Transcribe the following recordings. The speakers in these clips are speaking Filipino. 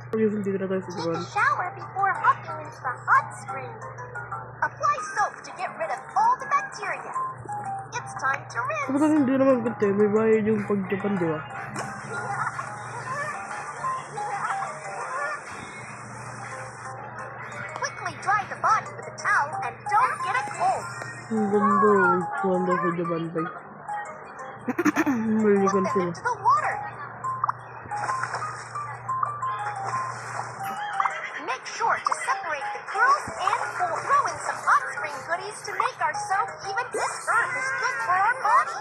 Hindi na tayo sa Take Japan. a shower before hopping into the hot spring. Apply soap to get rid of all the bacteria. It's time to rinse. Kapag hindi naman ganito, may bayad yung pag-Japan, di ba? Quickly dry the body with a towel and don't get a cold. Ang ganda, ganda sa Japan, bay. Malikan Put them sila. into the water. Make sure to separate the curls and throw in some hot spring goodies to make our soap even crisper. It's good for our body.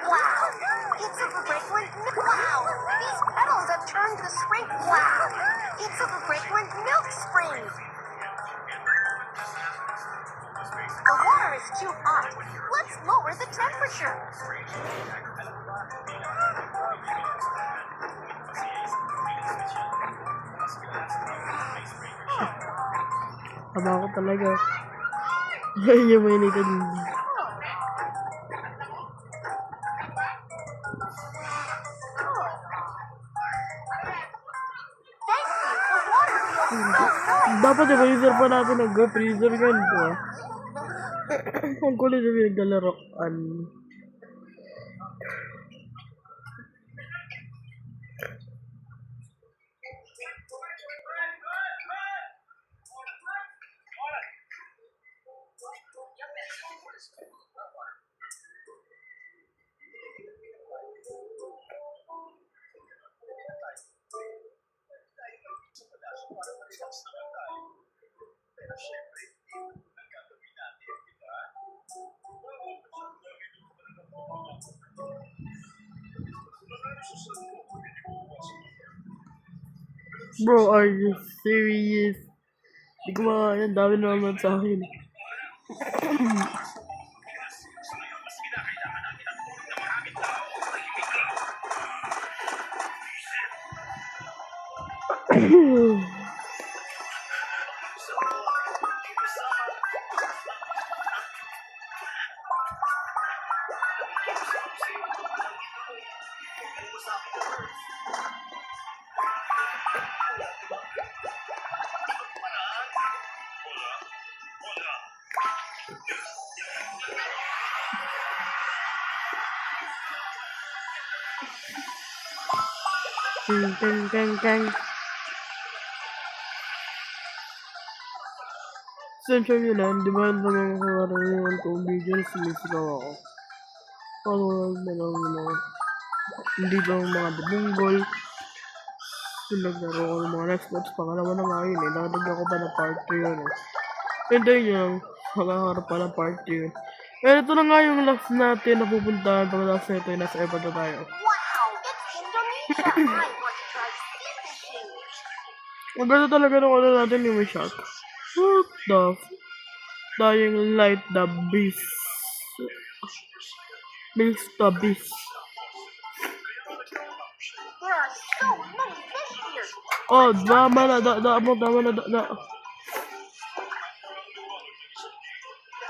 Wow, it's a fragrant wow. These petals have turned the spring. Wow, it's a fragrant milk spring. The water is too hot. Let's lower the temperature. Tama ako talaga. Yan yung mainitan. Thank you. The water feels so nice. Dapat i-freezer pa natin nag-freezer ganito. Ang kulit na pinaglalaroan. Bro, are you serious? Hindi ko makakaya. Dami naman sa akin. Kang. Sensya nyo lang, di ba naman karaniwan kong video na sumisigaw ako? Paano lang hindi lang mga debunggol. Yung naglaro ko ng mga next match, pangalawa na nga yun eh. Nakadagdag ko pa ng part 2 yun eh. Hintayin nyo lang, makaharap pa ng part 2 yun. Pero ito na nga yung last natin na pupuntahan pagkatapos nito yung nasa airport na tayo. Wow, it's Indonesia. I want to try sea fishing. Ang ganda talaga nung ano natin yung may shark. What the dying light the beast. Mr. Beast. There are so many fish here. Oh, tama na. The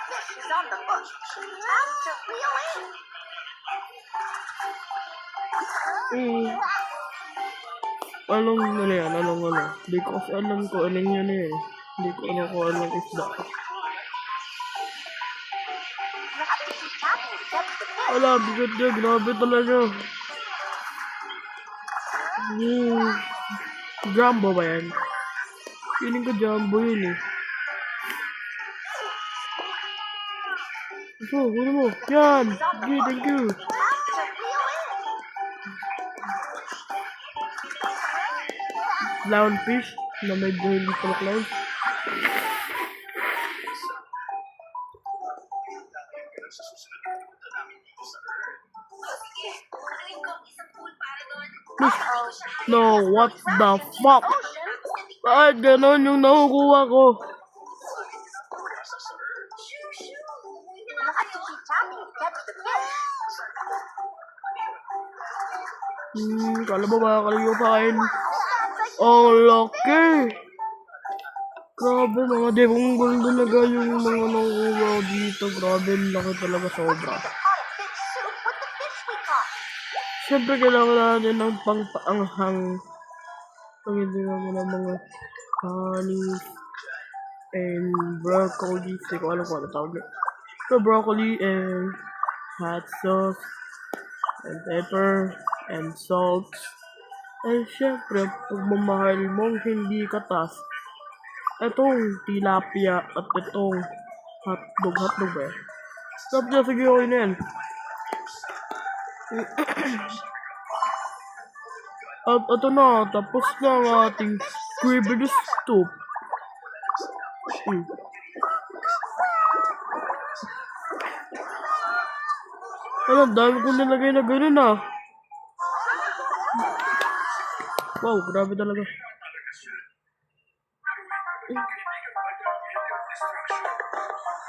fish is on the hook. Time to reel in. Anong ano yan? Anong ano? Hindi ko kasi alam ko anong yun eh. Hindi ko alam kung anong isda. Wala, bigot niya. Grabe talaga. Jumbo ba yan? Feeling ko jumbo yun eh. So, ano mo? Yan! Okay, thank you. Clownfish na medyo hindi pala clown. No, what the fuck? Bakit ganon yung nakukuha ko? Kala mo makakaliw pa kain? Ang laki! Grabe, mga debunggol talaga yung mga nakukuha dito. Grabe, laki talaga sobra. Siyempre, kailangan natin ng pangpaanghang. Pagdating naman ng mga honey and broccoli. Hindi ko alam kung ano tawag na. So, broccoli and hot sauce and pepper and salt. And syempre, pagmamahal mong hindi katas, itong tilapia at itong hotdog ba eh. Sabi niya, sige okay na yan. At ito na, tapos na ang ating squibby soup. Ang dami kong nilagay na ganun ah. Wow, grabe talaga.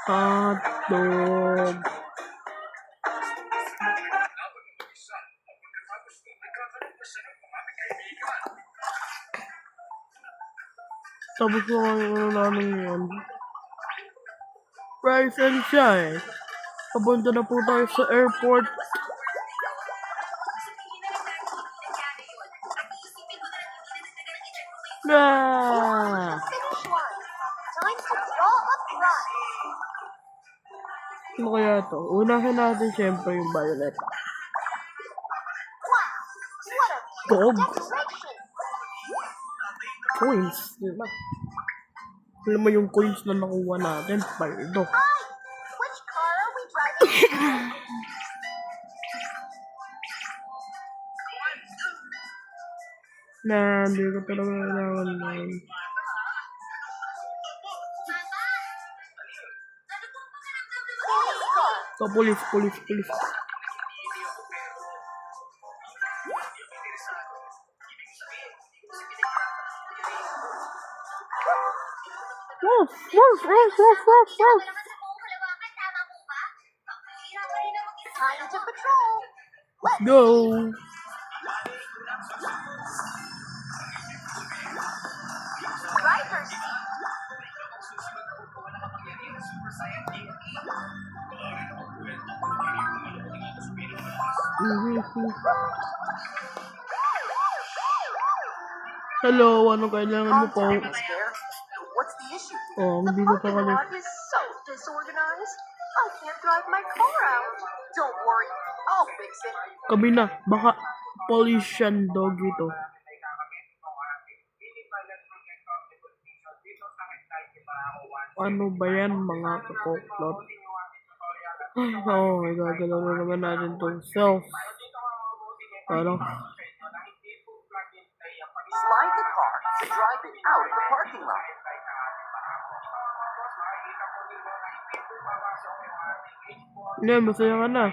Hotdog. Tapos na ano namin yan. Rice and chai. Papunta na po tayo sa airport. Ah! Finish line. Time to draw a prize. Ano kaya to? Unahin natin syempre yung violet. Wow, what a Dog. decoration. Coins, diba? Alam mo yung coins na nakuha natin, paldo. Which car are we driving? Hindi ko talaga kailangan na. Police car. Police. Woof. Time to patrol. Let's Go. driver's seat. Hello, ano kailangan mo po? What's the issue? Oh, The hindi ko pa parking kami. lot is so disorganized. I can't drive my car out. Don't worry, I'll fix it. Kami na, baka pollution dog ito. Ano ba yan mga kakoklot? Oh, gagalaw na naman natin itong self. Ano? Slide the car to drive it out of the parking lot. Hindi, masaya ka na.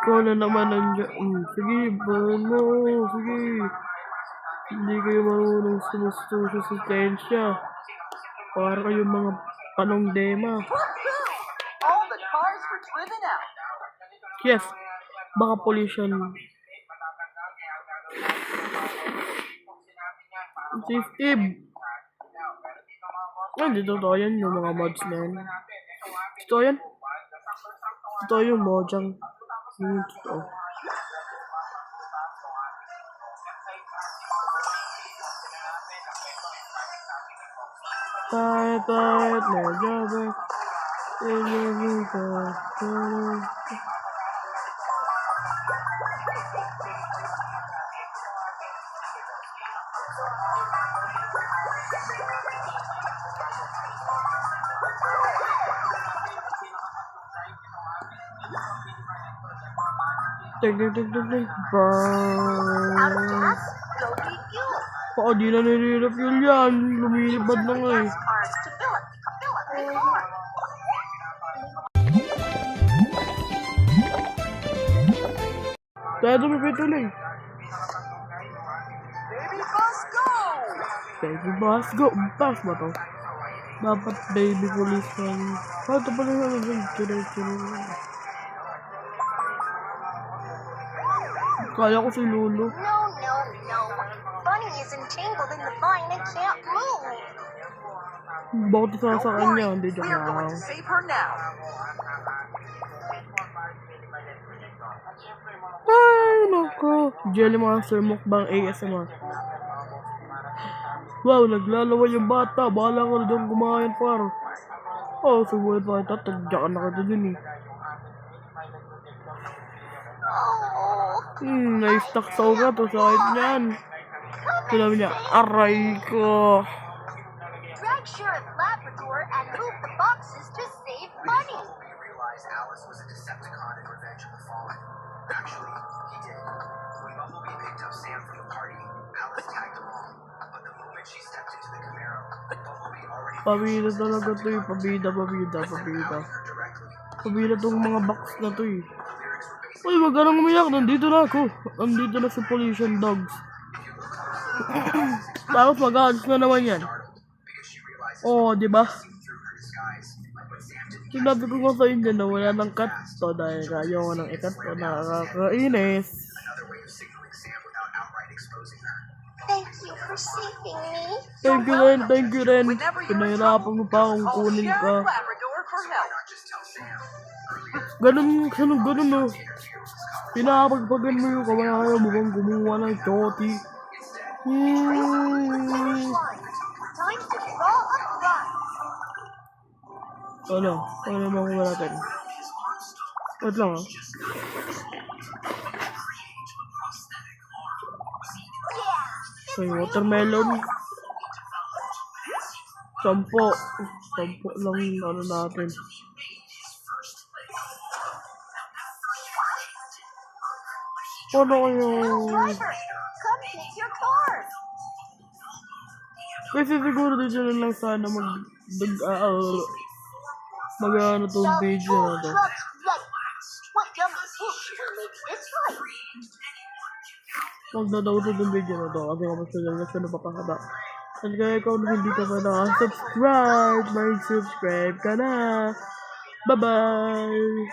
Ikaw na naman nandiyan. Sige, bahan mo. Sige. Hindi kayo marunong sumusto sa sustensya. Para kayong mga panong dema. All the cars were driven out. Yes, baka pollution. Si Steve. Hindi totoo yan yung mga mods na yan. Totoo yan? Totoo yung Mojang. Totoo. Tight, medyo ba? Burn. Out of gas? Go refuel. Baka di na nire-refuel yan. Lumilipad na nga eh. Gas cars to fill up the car. Kaya dumipituloy. Baby bus, go! Baby boss, go! Bus ba to? Dapat baby police yan. Ito pala yung kaya ko si Lulu. No. Bunny is entangled in the vine and can't move. Bakit isa Don't sa worry, kanya? Hindi joke we're going lang. to save her now. Ay, nako. Jelly Monster Mukbang ASMR. Wow, naglalaway yung bata. Bahala ka na doon kumain, par. Oh, sumunod pa kita. Tagyakan na kita dun eh. Na-stuck sa ugat. O sakit niyan. Sinabi niya, aray ko. Drag Sheriff Labrador and move the boxes to save money. We realized Alice was a Decepticon in Revenge of the Fallen. Actually, he did. When Bumblebee picked up Sam from the party, Alice tagged along. But the moment she stepped into the Camaro, Bumblebee already Pabida talaga to eh. Pabida. her directly. Pabida tong mga box na to eh. Uy, wag ka nang umiyak. Nandito na ako. Nandito na si Pollution Dogs. Tapos mag-aalis na naman yan. Oo, di ba? Sinabi ko nga sa inyo na wala ng cut to dahil ayaw ko ng ikat to. Nakakainis. Thank you for saving me. Thank you rin. Pinahirapan mo pa akong kunin ka. Labrador for help. Ganun no. Pinapagpagan mo yung kabayan mo kung gumawa ng choti. Time to draw a run. Ano naman ko natin? Wait lang ah. Okay, watermelon. 10 lang ano natin. Ano yung... Driver, come get your car. Kasi siguro dito na lang sana mag-ano tong video na to. What yummy food will make this right? Magdadaw tong video na to kasi kapag siya napakahaba. At kaya ikaw na hindi ka pa nakasubscribe, mag-subscribe ka na. Bye-bye!